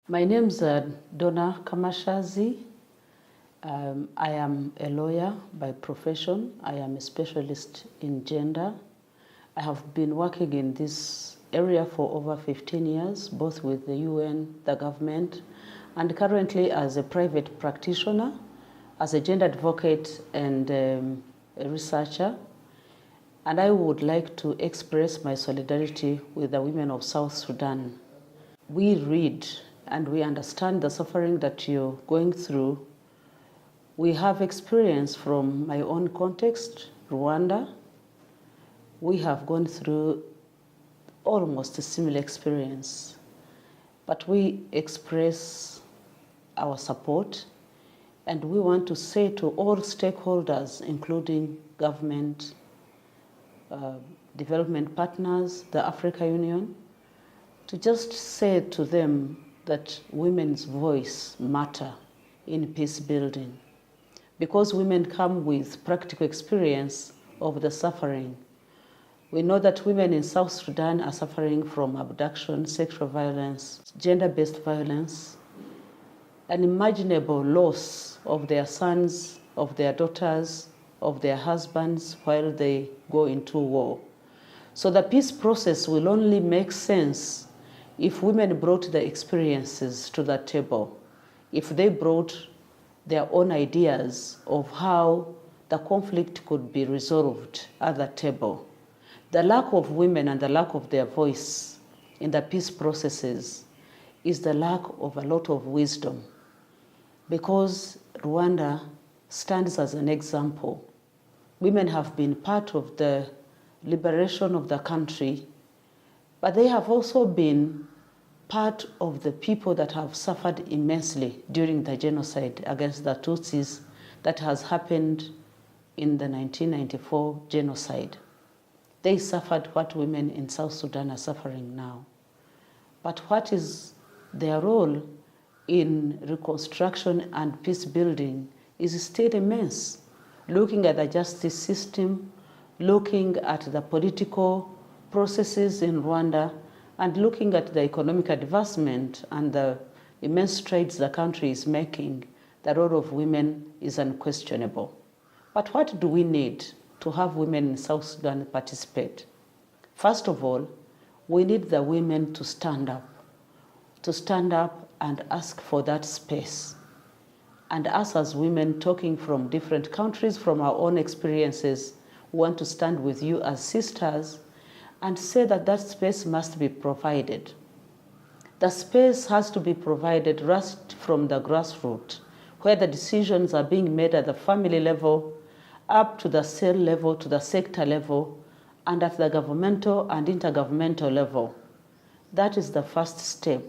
My name's Donnah Kamashazi. I am a lawyer by profession. I am a specialist in gender. I have been working in this area for over 15 years, both with the UN, the government, and currently as a private practitioner, as a gender advocate and a researcher. And I would like to express my solidarity with the women of South Sudan. We read and we understand the suffering that you're going through. We have experience from my own context, Rwanda. We have gone through almost a similar experience, but we express our support, and we want to say to all stakeholders, including government, development partners, the African Union, to just say to them that women's voice matter in peace building, because women come with practical experience of the suffering. We know that women in South Sudan are suffering from abduction, sexual violence, gender-based violence, unimaginable loss of their sons, of their daughters, of their husbands while they go into war. So the peace process will only make sense if women brought the experiences to the table, if they brought their own ideas of how the conflict could be resolved at the table. The lack of women and the lack of their voice in the peace processes is the lack of a lot of wisdom, because Rwanda stands as an example. Women have been part of the liberation of the country, but they have also been part of the people that have suffered immensely during the genocide against the Tutsis that has happened in the 1994 genocide. They suffered what women in South Sudan are suffering now. But what is their role in reconstruction and peace building is still immense. Looking at the justice system, looking at the political processes in Rwanda, and looking at the economic advancement and the immense strides the country is making, the role of women is unquestionable. But what do we need to have women in South Sudan participate? First of all, we need the women to stand up and ask for that space. And us as women talking from different countries, from our own experiences, we want to stand with you as sisters and say that that space must be provided. The space has to be provided right from the grassroots, where the decisions are being made at the family level, up to the cell level, to the sector level, and at the governmental and intergovernmental level. That is the first step.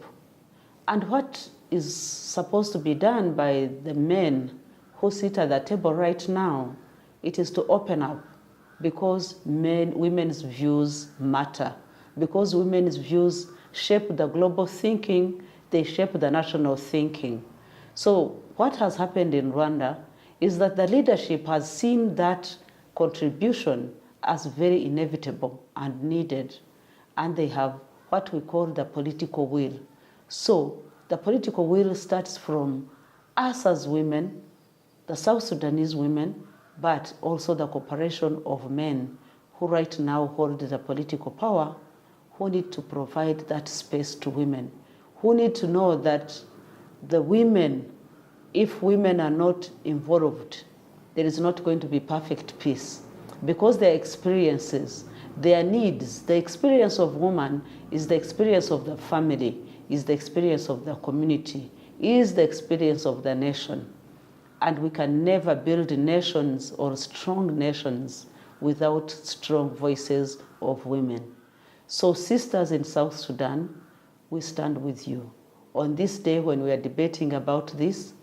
And what is supposed to be done by the men who sit at the table right now, it is to open up, because women's views matter, because women's views shape the global thinking, they shape the national thinking. So what has happened in Rwanda is that the leadership has seen that contribution as very inevitable and needed, and they have what we call the political will. So the political will starts from us as women, the South Sudanese women, but also the cooperation of men who right now hold the political power, who need to provide that space to women, who need to know that the women, if women are not involved, there is not going to be perfect peace, because their experiences, their needs, the experience of woman is the experience of the family, is the experience of the community, is the experience of the nation. And we can never build nations or strong nations without strong voices of women. So sisters in South Sudan, we stand with you. On this day when we are debating about this,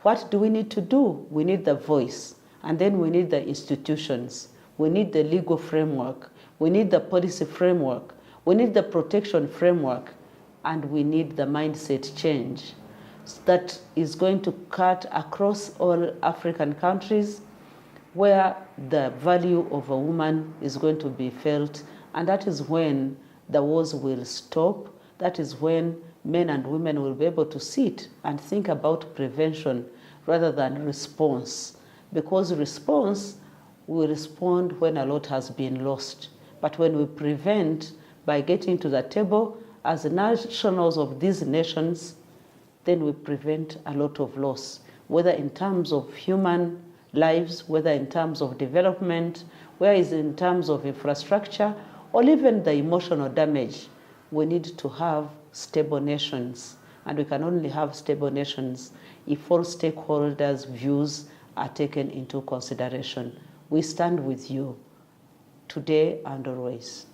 what do we need to do? We need the voice, and then we need the institutions. We need the legal framework. We need the policy framework. We need the protection framework, and we need the mindset change that is going to cut across all African countries, where the value of a woman is going to be felt, and that is when the wars will stop. That is when men and women will be able to sit and think about prevention rather than response. Because response, we respond when a lot has been lost. But when we prevent by getting to the table as nationals of these nations, then we prevent a lot of loss, whether in terms of human lives, whether in terms of development, whether it's in terms of infrastructure, or even the emotional damage. We need to have stable nations, and we can only have stable nations if all stakeholders' views are taken into consideration. We stand with you today and always.